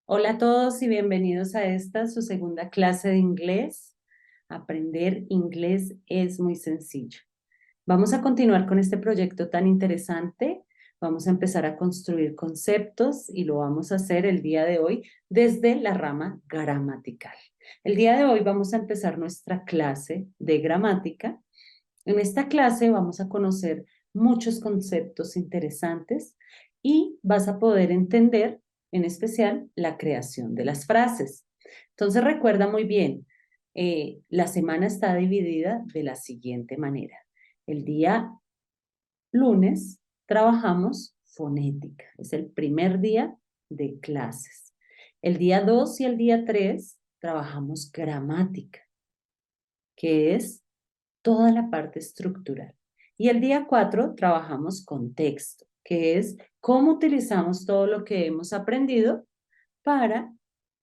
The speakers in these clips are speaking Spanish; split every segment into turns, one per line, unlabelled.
Hola a todos y bienvenidos a esta, su segunda clase de inglés. Aprender inglés es muy sencillo. Vamos a continuar con este proyecto tan interesante. Vamos a empezar a construir conceptos y lo vamos a hacer el día de hoy desde la rama gramatical. El día de hoy vamos a empezar nuestra clase de gramática. En esta clase vamos a conocer muchos conceptos interesantes y vas a poder entender en especial la creación de las frases. Entonces recuerda muy bien, la semana está dividida de la siguiente manera. El día lunes trabajamos fonética, es el primer día de clases. El día 2 y el día 3 trabajamos gramática, que es toda la parte estructural. Y el día 4 trabajamos contexto, que es cómo utilizamos todo lo que hemos aprendido para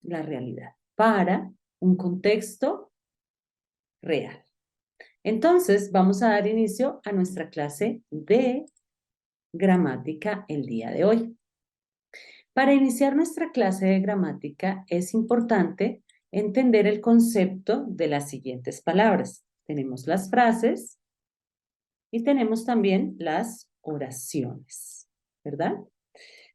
la realidad, para un contexto real. Entonces, vamos a dar inicio a nuestra clase de gramática el día de hoy. Para iniciar nuestra clase de gramática es importante entender el concepto de las siguientes palabras. Tenemos las frases, y tenemos también las oraciones, ¿verdad?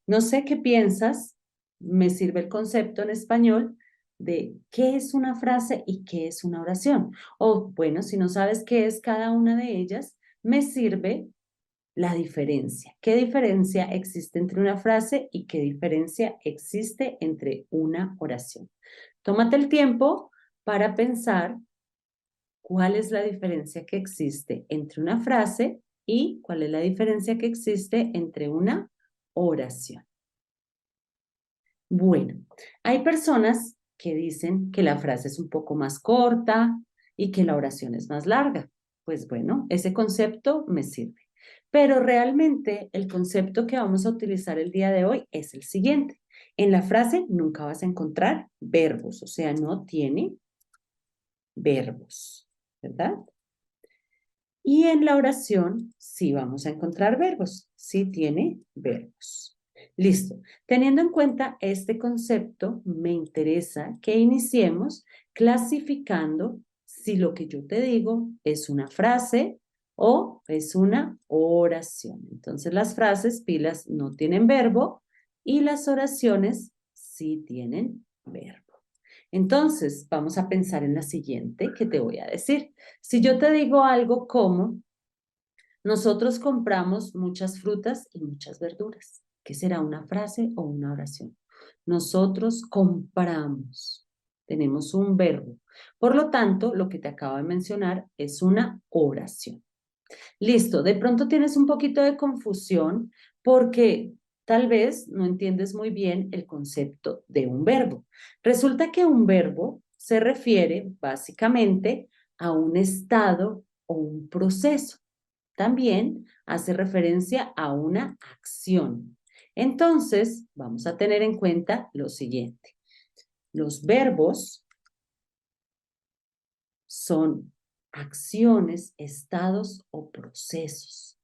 No sé qué piensas, me sirve el concepto en español de qué es una frase y qué es una oración. O bueno, si no sabes qué es cada una de ellas, me sirve la diferencia. ¿Qué diferencia existe entre una frase y qué diferencia existe entre una oración? Tómate el tiempo para pensar cuál es la diferencia que existe entre una frase y cuál es la diferencia que existe entre una oración. Bueno, hay personas que dicen que la frase es un poco más corta y que la oración es más larga. Pues bueno, ese concepto me sirve. Pero realmente el concepto que vamos a utilizar el día de hoy es el siguiente. En la frase nunca vas a encontrar verbos, o sea, no tiene verbos, ¿verdad? Y en la oración sí vamos a encontrar verbos, sí tiene verbos. Listo. Teniendo en cuenta este concepto, me interesa que iniciemos clasificando si lo que yo te digo es una frase o es una oración. Entonces las frases, pilas, no tienen verbo y las oraciones sí tienen verbo. Entonces, vamos a pensar en la siguiente que te voy a decir. Si yo te digo algo como, nosotros compramos muchas frutas y muchas verduras, ¿qué será una frase o una oración? Nosotros compramos, tenemos un verbo. Por lo tanto, lo que te acabo de mencionar es una oración. Listo, de pronto tienes un poquito de confusión porque tal vez no entiendes muy bien el concepto de un verbo. Resulta que un verbo se refiere básicamente a un estado o un proceso. También hace referencia a una acción. Entonces, vamos a tener en cuenta lo siguiente. Los verbos son acciones, estados o procesos.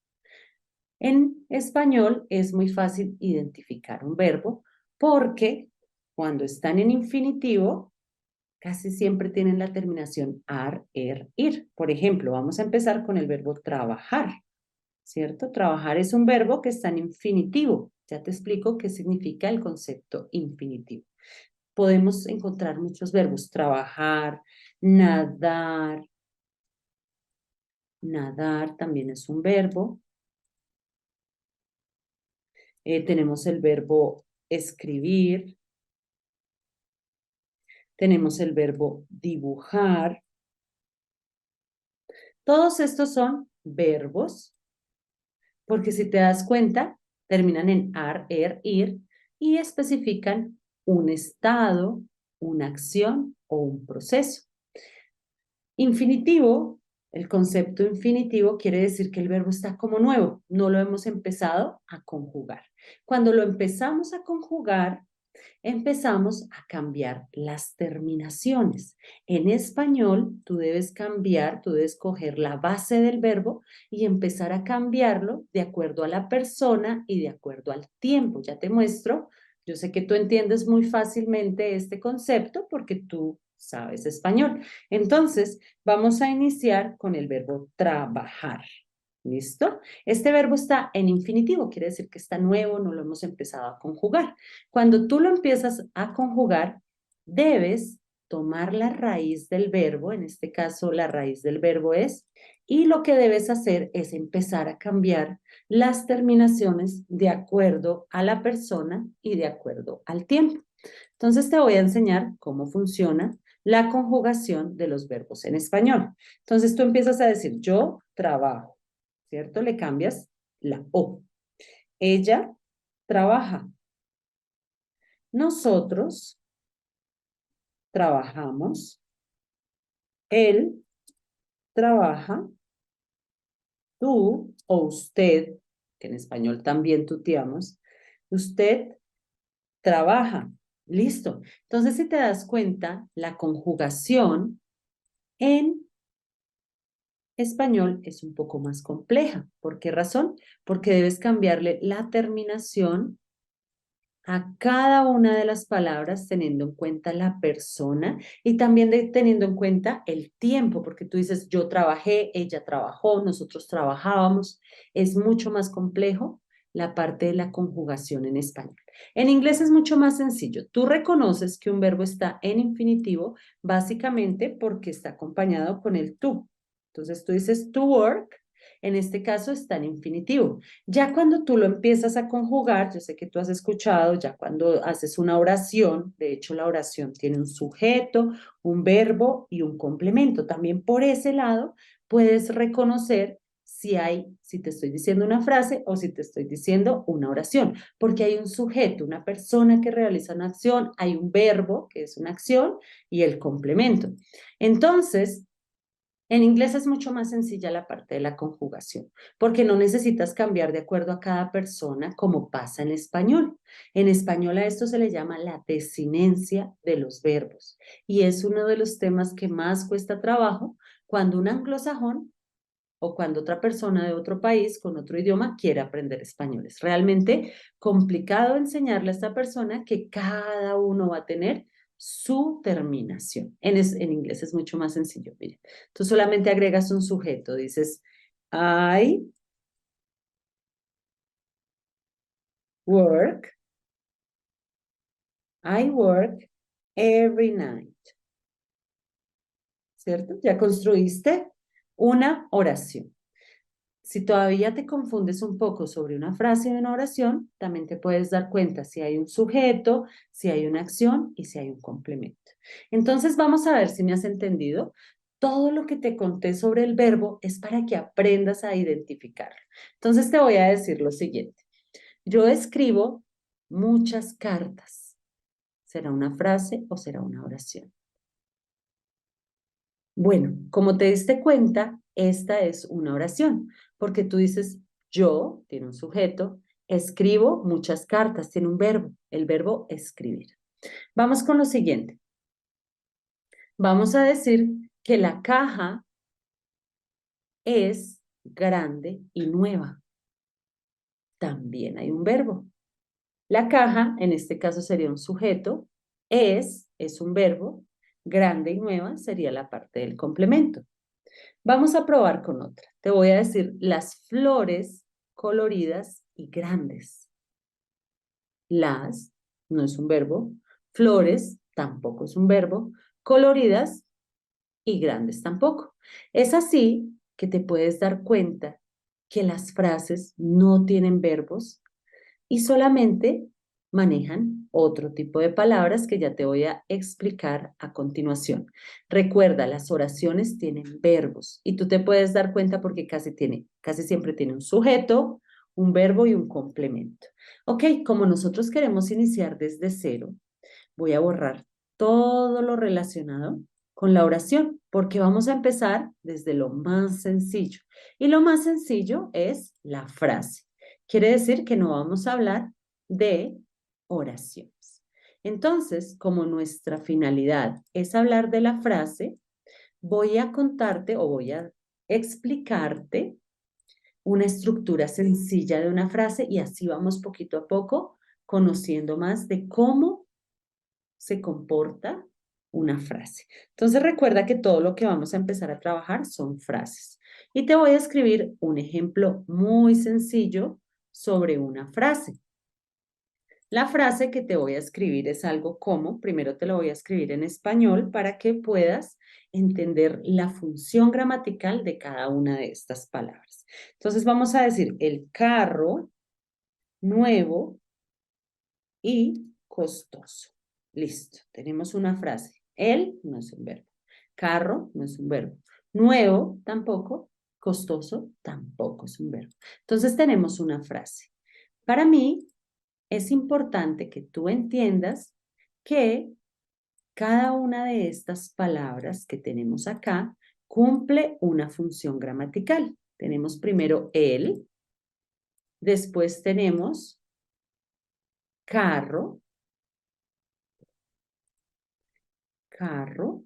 En español es muy fácil identificar un verbo porque cuando están en infinitivo casi siempre tienen la terminación ar, ir. Por ejemplo, vamos a empezar con el verbo trabajar, ¿cierto? Trabajar es un verbo que está en infinitivo. Ya te explico qué significa el concepto infinitivo. Podemos encontrar muchos verbos, trabajar, nadar. Nadar también es un verbo. Tenemos el verbo escribir, tenemos el verbo dibujar. Todos estos son verbos, porque si te das cuenta, terminan en ar, ir y especifican un estado, una acción o un proceso. Infinitivo, el concepto infinitivo quiere decir que el verbo está como nuevo, no lo hemos empezado a conjugar. Cuando lo empezamos a conjugar, empezamos a cambiar las terminaciones. En español, tú debes cambiar, tú debes coger la base del verbo y empezar a cambiarlo de acuerdo a la persona y de acuerdo al tiempo. Ya te muestro Yo sé que tú entiendes muy fácilmente este concepto porque tú sabes español. Entonces, vamos a iniciar con el verbo trabajar. ¿Listo? Este verbo está en infinitivo, quiere decir que está nuevo, no lo hemos empezado a conjugar. Cuando tú lo empiezas a conjugar, debes tomar la raíz del verbo, en este caso la raíz del verbo es, y lo que debes hacer es empezar a cambiar las terminaciones de acuerdo a la persona y de acuerdo al tiempo. Entonces te voy a enseñar cómo funciona la conjugación de los verbos en español. Entonces tú empiezas a decir, yo trabajo, ¿cierto? Le cambias la O. Ella trabaja. Nosotros trabajamos. Él trabaja. Tú o usted, que en español también tuteamos, usted trabaja. Listo. Entonces, si te das cuenta, la conjugación en español es un poco más compleja. ¿Por qué razón? Porque debes cambiarle la terminación a cada una de las palabras teniendo en cuenta la persona y también teniendo en cuenta el tiempo, porque tú dices, yo trabajé, ella trabajó, nosotros trabajábamos. Es mucho más complejo la parte de la conjugación en español. En inglés es mucho más sencillo. Tú reconoces que un verbo está en infinitivo básicamente porque está acompañado con el to. Entonces tú dices to work, en este caso está en infinitivo. Ya cuando tú lo empiezas a conjugar, yo sé que tú has escuchado, ya cuando haces una oración, de hecho la oración tiene un sujeto, un verbo y un complemento. También por ese lado puedes reconocer si te estoy diciendo una frase o si te estoy diciendo una oración, porque hay un sujeto, una persona que realiza una acción, hay un verbo que es una acción y el complemento. Entonces, en inglés es mucho más sencilla la parte de la conjugación, porque no necesitas cambiar de acuerdo a cada persona como pasa en español. En español a esto se le llama la desinencia de los verbos y es uno de los temas que más cuesta trabajo cuando un anglosajón o cuando otra persona de otro país con otro idioma quiere aprender español. Es realmente complicado enseñarle a esta persona que cada uno va a tener su terminación. En inglés es mucho más sencillo. Mire, tú solamente agregas un sujeto, dices, I work, I work every night, ¿cierto? Ya construiste una oración. Si todavía te confundes un poco sobre una frase de una oración, también te puedes dar cuenta si hay un sujeto, si hay una acción y si hay un complemento. Entonces vamos a ver si me has entendido. Todo lo que te conté sobre el verbo es para que aprendas a identificarlo. Entonces te voy a decir lo siguiente. Yo escribo muchas cartas. ¿Será una frase o será una oración? Bueno, como te diste cuenta, esta es una oración, porque tú dices, yo, tiene un sujeto, escribo muchas cartas, tiene un verbo, el verbo escribir. Vamos con lo siguiente. Vamos a decir que la caja es grande y nueva. También hay un verbo. La caja, en este caso sería un sujeto, es un verbo, grande y nueva sería la parte del complemento. Vamos a probar con otra. Te voy a decir las flores coloridas y grandes. Las no es un verbo, flores tampoco es un verbo, coloridas y grandes tampoco. Es así que te puedes dar cuenta que las frases no tienen verbos y solamente manejan otro tipo de palabras que ya te voy a explicar a continuación. Recuerda, las oraciones tienen verbos y tú te puedes dar cuenta porque casi siempre tiene un sujeto, un verbo y un complemento. Ok, como nosotros queremos iniciar desde cero, voy a borrar todo lo relacionado con la oración, porque vamos a empezar desde lo más sencillo. Y lo más sencillo es la frase. Quiere decir que no vamos a hablar de oraciones. Entonces, como nuestra finalidad es hablar de la frase, voy a contarte o voy a explicarte una estructura sencilla de una frase y así vamos poquito a poco conociendo más de cómo se comporta una frase. Entonces recuerda que todo lo que vamos a empezar a trabajar son frases. Y te voy a escribir un ejemplo muy sencillo sobre una frase. La frase que te voy a escribir es algo como, primero te lo voy a escribir en español para que puedas entender la función gramatical de cada una de estas palabras. Entonces vamos a decir el carro nuevo y costoso. Listo, tenemos una frase. El no es un verbo. Carro no es un verbo. Nuevo tampoco. Costoso tampoco es un verbo. Entonces tenemos una frase. Para mí es importante que tú entiendas que cada una de estas palabras que tenemos acá cumple una función gramatical. Tenemos primero el, después tenemos carro, carro,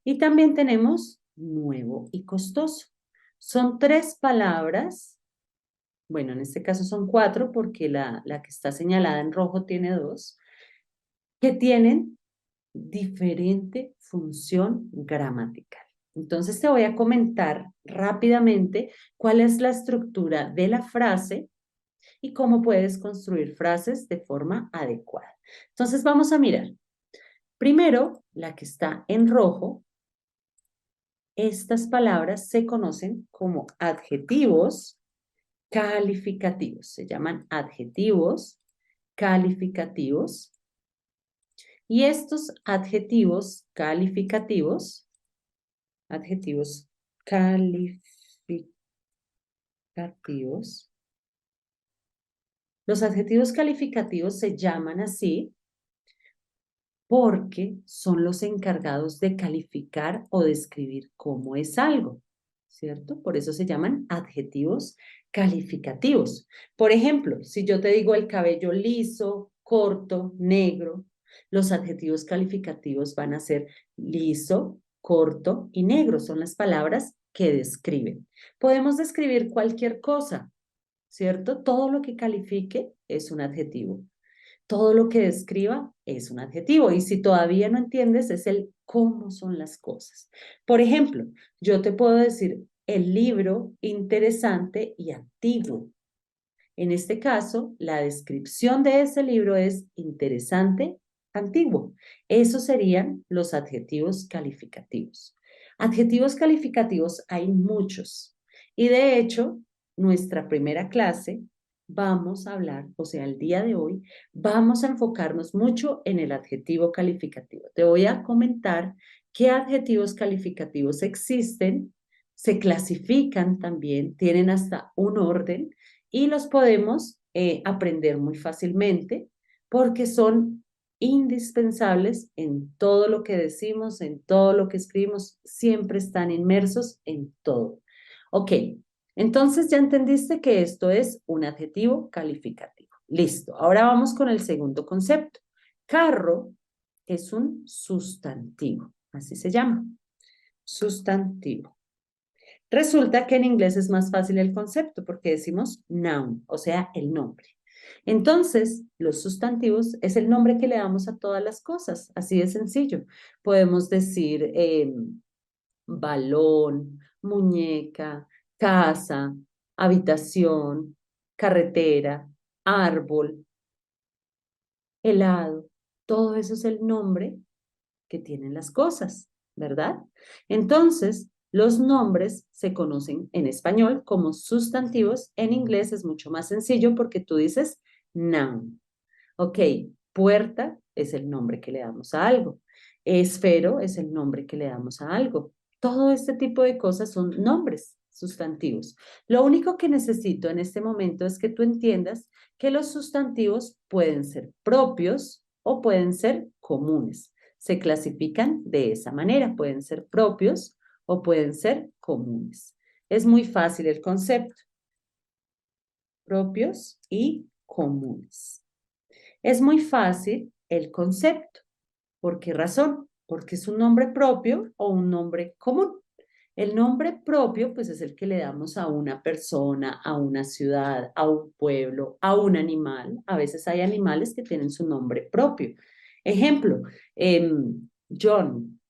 y también tenemos nuevo y costoso. Son tres palabras, bueno, en este caso son cuatro porque la que está señalada en rojo tiene dos, que tienen diferente función gramatical. Entonces te voy a comentar rápidamente cuál es la estructura de la frase y cómo puedes construir frases de forma adecuada. Entonces vamos a mirar. Primero, la que está en rojo, estas palabras se conocen como adjetivos calificativos. Se llaman adjetivos calificativos. Y estos adjetivos calificativos, los adjetivos calificativos se llaman así porque son los encargados de calificar o describir cómo es algo, ¿cierto? Por eso se llaman adjetivos calificativos. Por ejemplo, si yo te digo el cabello liso, corto, negro, los adjetivos calificativos van a ser liso, corto y negro. Son las palabras que describen. Podemos describir cualquier cosa, ¿cierto? Todo lo que califique es un adjetivo. Todo lo que describa es un adjetivo y si todavía no entiendes es el cómo son las cosas. Por ejemplo, yo te puedo decir el libro interesante y antiguo. En este caso, la descripción de ese libro es interesante, antiguo. Esos serían los adjetivos calificativos. Adjetivos calificativos hay muchos y de hecho, nuestra primera clase vamos a hablar, o sea, el día de hoy, vamos a enfocarnos mucho en el adjetivo calificativo. Te voy a comentar qué adjetivos calificativos existen, se clasifican también, tienen hasta un orden y los podemos aprender muy fácilmente porque son indispensables en todo lo que decimos, en todo lo que escribimos, siempre están inmersos en todo. Ok, entonces ya entendiste que esto es un adjetivo calificativo. Listo, ahora vamos con el segundo concepto. Carro es un sustantivo, así se llama, sustantivo. Resulta que en inglés es más fácil el concepto porque decimos noun, o sea, el nombre. Entonces, los sustantivos es el nombre que le damos a todas las cosas, así de sencillo. Podemos decir balón, muñeca, casa, habitación, carretera, árbol, helado. Todo eso es el nombre que tienen las cosas, ¿verdad? Entonces, los nombres se conocen en español como sustantivos. En inglés es mucho más sencillo porque tú dices noun. Ok, puerta es el nombre que le damos a algo. Esfero es el nombre que le damos a algo. Todo este tipo de cosas son nombres sustantivos. Lo único que necesito en este momento es que tú entiendas que los sustantivos pueden ser propios o pueden ser comunes. Se clasifican de esa manera, pueden ser propios o pueden ser comunes. Es muy fácil el concepto, propios y comunes. Es muy fácil el concepto. ¿Por qué razón? Porque es un nombre propio o un nombre común. El nombre propio, pues es el que le damos a una persona, a una ciudad, a un pueblo, a un animal. A veces hay animales que tienen su nombre propio. Ejemplo, John.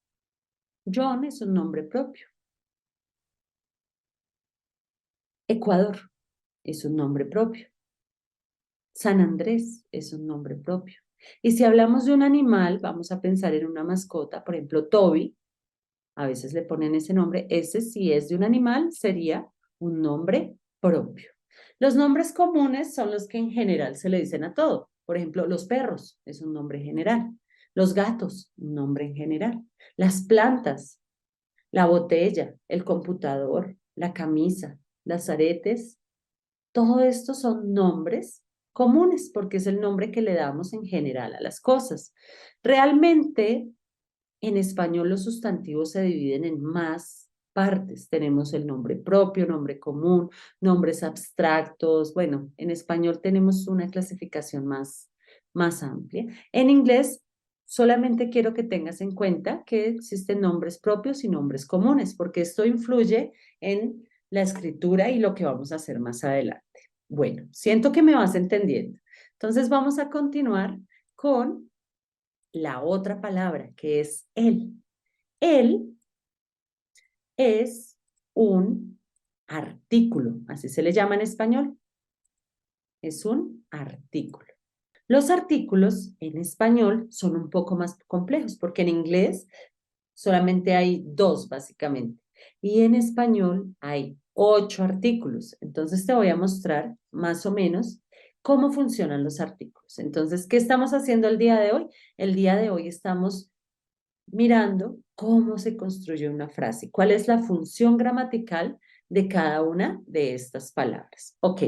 John es un nombre propio. Ecuador es un nombre propio. San Andrés es un nombre propio. Y si hablamos de un animal, vamos a pensar en una mascota, por ejemplo, Toby, a veces le ponen ese nombre, ese si es de un animal sería un nombre propio. Los nombres comunes son los que en general se le dicen a todo. Por ejemplo, los perros es un nombre general. Los gatos, un nombre en general. Las plantas, la botella, el computador, la camisa, las aretes, todo esto son nombres comunes porque es el nombre que le damos en general a las cosas. Realmente, en español los sustantivos se dividen en más partes. Tenemos el nombre propio, nombre común, nombres abstractos. Bueno, en español tenemos una clasificación más amplia. En inglés, solamente quiero que tengas en cuenta que existen nombres propios y nombres comunes, porque esto influye en la escritura y lo que vamos a hacer más adelante. Bueno, siento que me vas entendiendo. Entonces vamos a continuar con la otra palabra, que es él. Él es un artículo, así se le llama en español. Es un artículo. Los artículos en español son un poco más complejos porque en inglés solamente hay dos básicamente y en español hay 8 artículos. Entonces te voy a mostrar más o menos cómo funcionan los artículos. Entonces, ¿qué estamos haciendo el día de hoy? El día de hoy estamos mirando cómo se construye una frase, cuál es la función gramatical de cada una de estas palabras. Ok,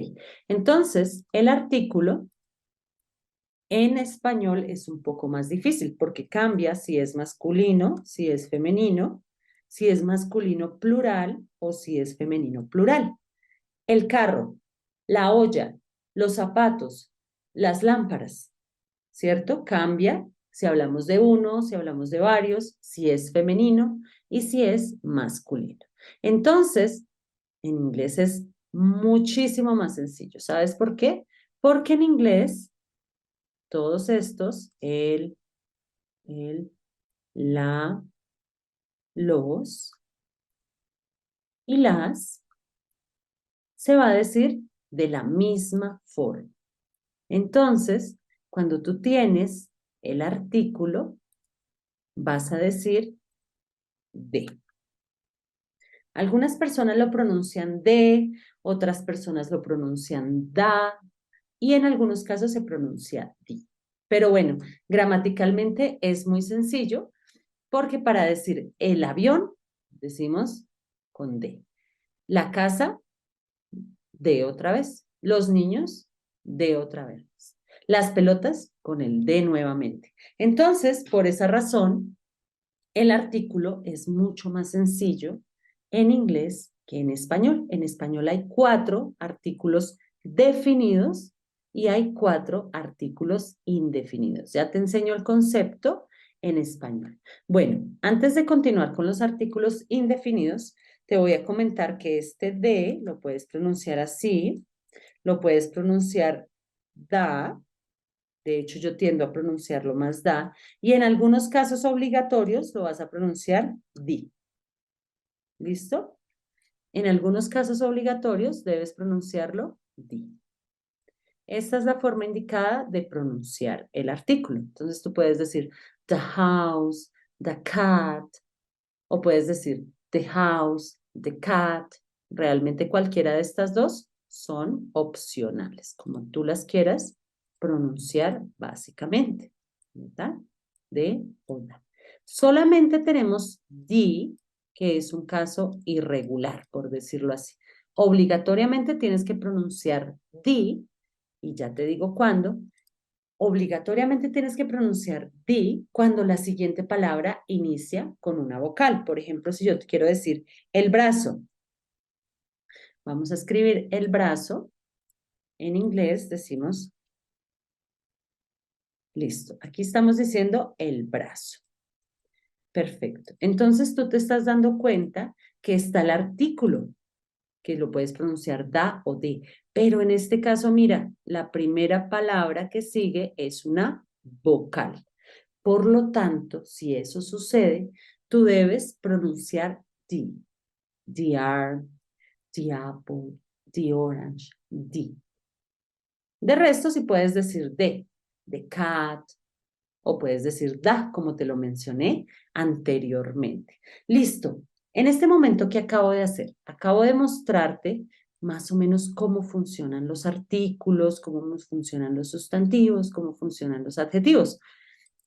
entonces el artículo en español es un poco más difícil porque cambia si es masculino, si es femenino, si es masculino plural o si es femenino plural. El carro, la olla, los zapatos, las lámparas, ¿cierto? Cambia si hablamos de uno, si hablamos de varios, si es femenino y si es masculino. Entonces, en inglés es muchísimo más sencillo. ¿Sabes por qué? Porque en inglés todos estos, el, la, los y las, se va a decir de la misma forma. Entonces, cuando tú tienes el artículo, vas a decir de. Algunas personas lo pronuncian de, otras personas lo pronuncian da y en algunos casos se pronuncia di. Pero bueno, gramaticalmente es muy sencillo porque para decir el avión decimos con de. La casa, de otra vez. Los niños, de otra vez. Las pelotas, con el de nuevamente. Entonces, por esa razón, el artículo es mucho más sencillo en inglés que en español. En español hay 4 artículos definidos y hay 4 artículos indefinidos. Ya te enseño el concepto en español. Bueno, antes de continuar con los artículos indefinidos, te voy a comentar que este de lo puedes pronunciar así, lo puedes pronunciar da, de hecho, yo tiendo a pronunciarlo más da, y en algunos casos obligatorios lo vas a pronunciar di. ¿Listo? En algunos casos obligatorios debes pronunciarlo di. Esta es la forma indicada de pronunciar el artículo. Entonces tú puedes decir the house, the cat, o puedes decir the house, the cat. Realmente cualquiera de estas dos son opcionales, como tú las quieras pronunciar básicamente, ¿verdad? De una. Solamente tenemos the, que es un caso irregular, por decirlo así. Obligatoriamente tienes que pronunciar the, y ya te digo cuándo, obligatoriamente tienes que pronunciar di cuando la siguiente palabra inicia con una vocal. Por ejemplo, si yo te quiero decir el brazo, vamos a escribir el brazo. En inglés decimos, listo, aquí estamos diciendo el brazo. Perfecto. Entonces tú te estás dando cuenta que está el artículo, que lo puedes pronunciar da o de. Pero en este caso, mira, la primera palabra que sigue es una vocal. Por lo tanto, si eso sucede, tú debes pronunciar the, the are, the apple, the orange, the. De resto, si puedes decir de, the cat, o puedes decir da, como te lo mencioné anteriormente. Listo. En este momento, ¿qué acabo de hacer? Acabo de mostrarte más o menos cómo funcionan los artículos, cómo funcionan los sustantivos, cómo funcionan los adjetivos.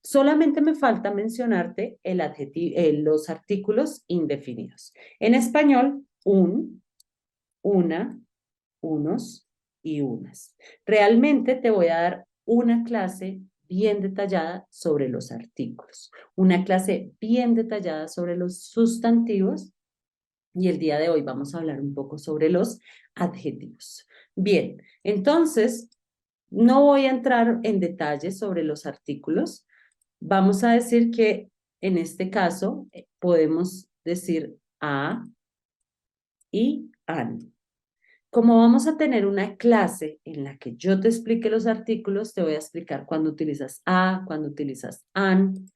Solamente me falta mencionarte los artículos indefinidos. En español, un, una, unos y unas. Realmente te voy a dar una clase bien detallada sobre los artículos, una clase bien detallada sobre los sustantivos y el día de hoy vamos a hablar un poco sobre los adjetivos. Bien, entonces no voy a entrar en detalles sobre los artículos. Vamos a decir que en este caso podemos decir a y an. Como vamos a tener una clase en la que yo te explique los artículos, te voy a explicar cuando utilizas a, cuando utilizas an,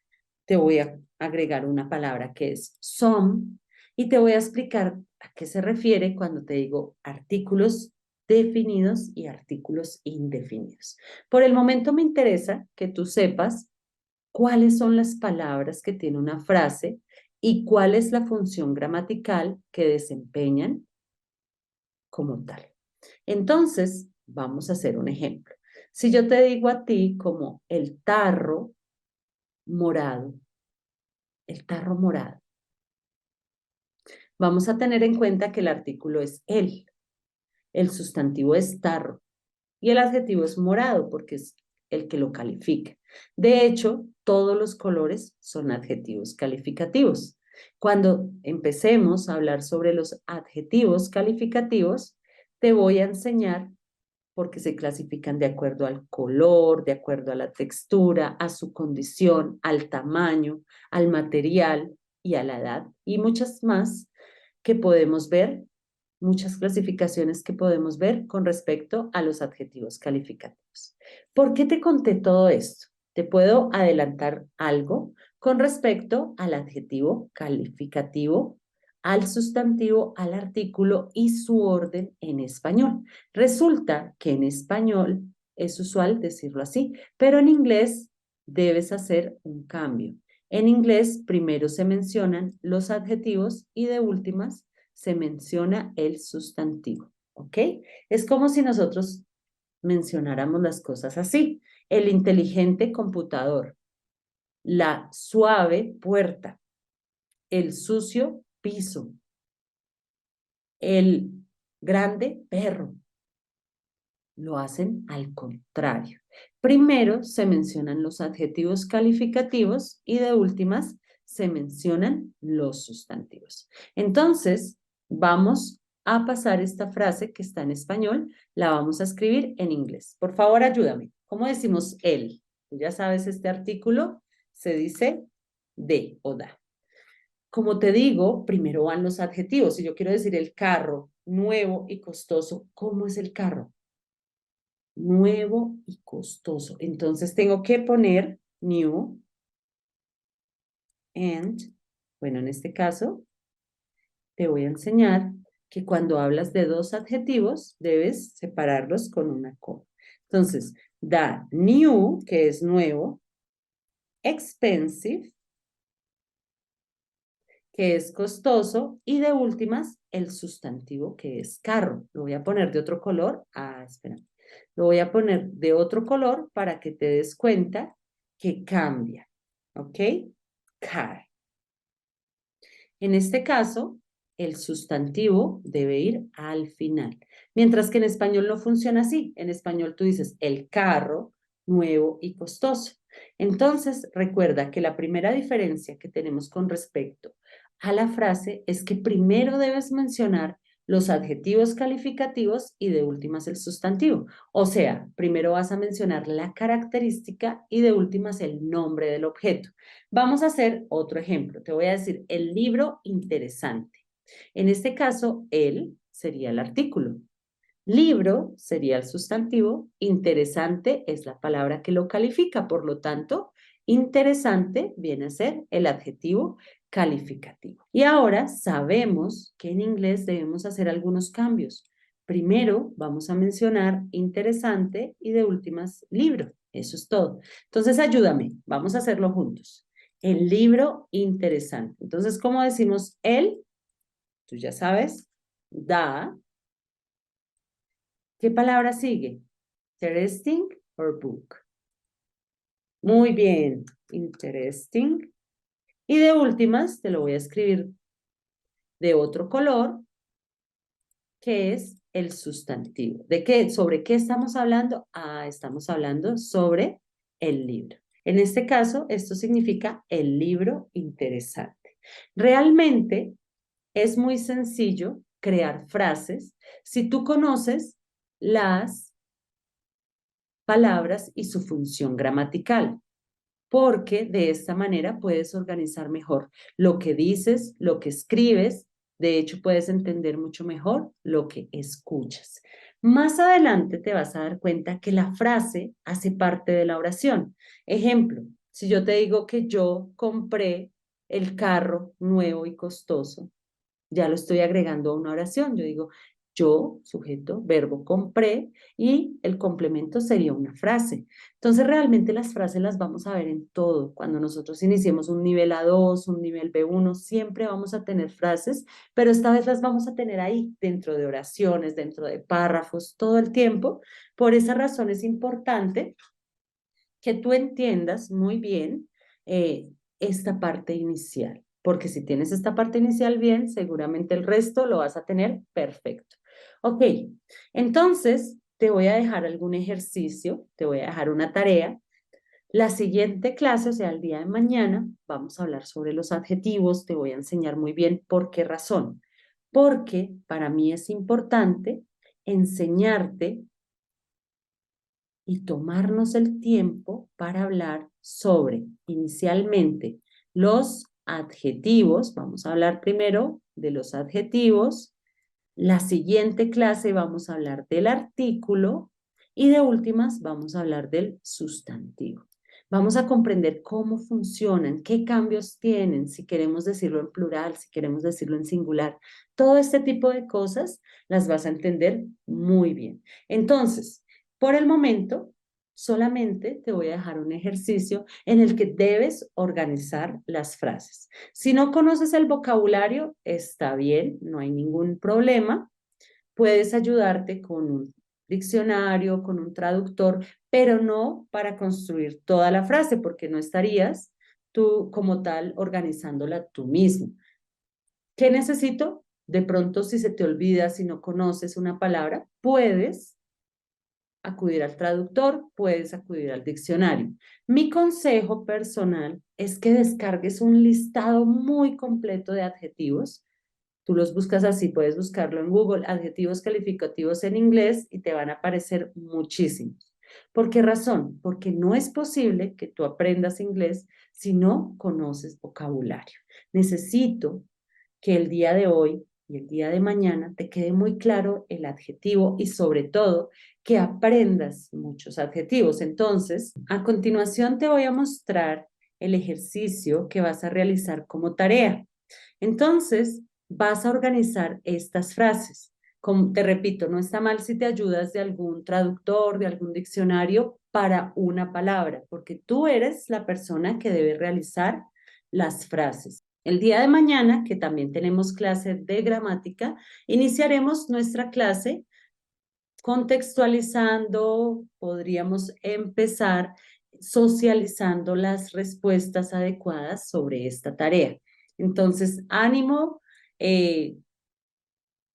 te voy a agregar una palabra que es some y te voy a explicar a qué se refiere cuando te digo artículos definidos y artículos indefinidos. Por el momento me interesa que tú sepas cuáles son las palabras que tiene una frase y cuál es la función gramatical que desempeñan como tal. Entonces, vamos a hacer un ejemplo. Si yo te digo a ti como morado, el tarro morado, vamos a tener en cuenta que el artículo es el sustantivo es tarro y el adjetivo es morado porque es el que lo califica. De hecho, todos los colores son adjetivos calificativos. Cuando empecemos a hablar sobre los adjetivos calificativos, te voy a enseñar porque se clasifican de acuerdo al color, de acuerdo a la textura, a su condición, al tamaño, al material y a la edad y muchas más que podemos ver, muchas clasificaciones que podemos ver con respecto a los adjetivos calificativos. ¿Por qué te conté todo esto? Te puedo adelantar algo con respecto al adjetivo calificativo, al sustantivo, al artículo y su orden en español. Resulta que en español es usual decirlo así, pero en inglés debes hacer un cambio. En inglés primero se mencionan los adjetivos y de últimas se menciona el sustantivo, ¿ok? Es como si nosotros mencionáramos las cosas así. El inteligente computador, la suave puerta, el sucio piso, el grande perro. Lo hacen al contrario. Primero se mencionan los adjetivos calificativos y de últimas se mencionan los sustantivos. Entonces, vamos a pasar esta frase que está en español, la vamos a escribir en inglés. Por favor, ayúdame. ¿Cómo decimos él? Tú ya sabes, este artículo se dice de o da. Como te digo, primero van los adjetivos. Si yo quiero decir el carro, nuevo y costoso, ¿cómo es el carro? Nuevo y costoso. Entonces tengo que poner new and, bueno, en este caso te voy a enseñar que cuando hablas de dos adjetivos debes separarlos con una coma. Entonces, da new, que es nuevo, expensive, que es costoso, y de últimas, el sustantivo que es carro. Lo voy a poner de otro color. Ah, espera. Lo voy a poner de otro color para que te des cuenta que cambia. ¿Ok? Car. En este caso, el sustantivo debe ir al final. Mientras que en español no funciona así. En español tú dices el carro, nuevo y costoso. Entonces, recuerda que la primera diferencia que tenemos con respecto a la frase es que primero debes mencionar los adjetivos calificativos y de últimas el sustantivo. O sea, primero vas a mencionar la característica y de últimas el nombre del objeto. Vamos a hacer otro ejemplo. Te voy a decir el libro interesante. En este caso, el sería el artículo. Libro sería el sustantivo, interesante es la palabra que lo califica, por lo tanto, interesante viene a ser el adjetivo calificativo. Y ahora sabemos que en inglés debemos hacer algunos cambios. Primero vamos a mencionar interesante y de últimas libro. Eso es todo. Entonces ayúdame, vamos a hacerlo juntos. El libro interesante. Entonces, ¿cómo decimos el? Tú ya sabes, da. ¿Qué palabra sigue? Interesting or book. Muy bien, interesting. Y de últimas, te lo voy a escribir de otro color, que es el sustantivo. ¿De qué? ¿Sobre qué estamos hablando? Ah, estamos hablando sobre el libro. En este caso, esto significa el libro interesante. Realmente es muy sencillo crear frases si tú conoces las palabras y su función gramatical, porque de esta manera puedes organizar mejor lo que dices, lo que escribes, de hecho puedes entender mucho mejor lo que escuchas. Más adelante te vas a dar cuenta que la frase hace parte de la oración. Ejemplo, si yo te digo que yo compré el carro nuevo y costoso, ya lo estoy agregando a una oración. Yo digo, yo, sujeto, verbo, compré, y el complemento sería una frase. Entonces, realmente las frases las vamos a ver en todo. Cuando nosotros iniciemos un nivel A2, un nivel B1, siempre vamos a tener frases, pero esta vez las vamos a tener ahí, dentro de oraciones, dentro de párrafos, todo el tiempo. Por esa razón es importante que tú entiendas muy bien esta parte inicial, porque si tienes esta parte inicial bien, seguramente el resto lo vas a tener perfecto. Ok, entonces te voy a dejar algún ejercicio, te voy a dejar una tarea. La siguiente clase, o sea, el día de mañana, vamos a hablar sobre los adjetivos, te voy a enseñar muy bien por qué razón. Porque para mí es importante enseñarte y tomarnos el tiempo para hablar sobre, inicialmente, los adjetivos. Vamos a hablar primero de los adjetivos. La siguiente clase vamos a hablar del artículo y de últimas vamos a hablar del sustantivo. Vamos a comprender cómo funcionan, qué cambios tienen, si queremos decirlo en plural, si queremos decirlo en singular. Todo este tipo de cosas las vas a entender muy bien. Entonces, por el momento, solamente te voy a dejar un ejercicio en el que debes organizar las frases. Si no conoces el vocabulario, está bien, no hay ningún problema. Puedes ayudarte con un diccionario, con un traductor, pero no para construir toda la frase, porque no estarías tú como tal organizándola tú mismo. ¿Qué necesito? De pronto, si se te olvida, si no conoces una palabra, puedes acudir al traductor, puedes acudir al diccionario. Mi consejo personal es que descargues un listado muy completo de adjetivos. Tú los buscas así, puedes buscarlo en Google, adjetivos calificativos en inglés, y te van a aparecer muchísimos. ¿Por qué razón? Porque no es posible que tú aprendas inglés si no conoces vocabulario. Necesito que el día de hoy y el día de mañana te quede muy claro el adjetivo y sobre todo que aprendas muchos adjetivos. Entonces, a continuación te voy a mostrar el ejercicio que vas a realizar como tarea. Entonces, vas a organizar estas frases. Como te repito, no está mal si te ayudas de algún traductor, de algún diccionario para una palabra, porque tú eres la persona que debe realizar las frases. El día de mañana, que también tenemos clase de gramática, iniciaremos nuestra clase contextualizando, podríamos empezar socializando las respuestas adecuadas sobre esta tarea. Entonces, ánimo, eh,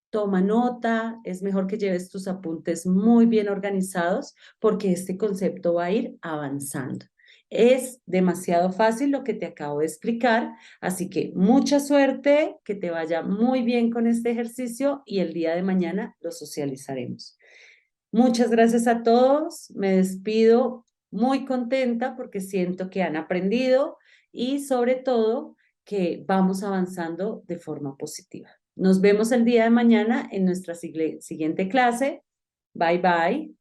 toma nota, es mejor que lleves tus apuntes muy bien organizados porque este concepto va a ir avanzando. Es demasiado fácil lo que te acabo de explicar, así que mucha suerte, que te vaya muy bien con este ejercicio y el día de mañana lo socializaremos. Muchas gracias a todos, me despido muy contenta porque siento que han aprendido y sobre todo que vamos avanzando de forma positiva. Nos vemos el día de mañana en nuestra siguiente clase. Bye bye.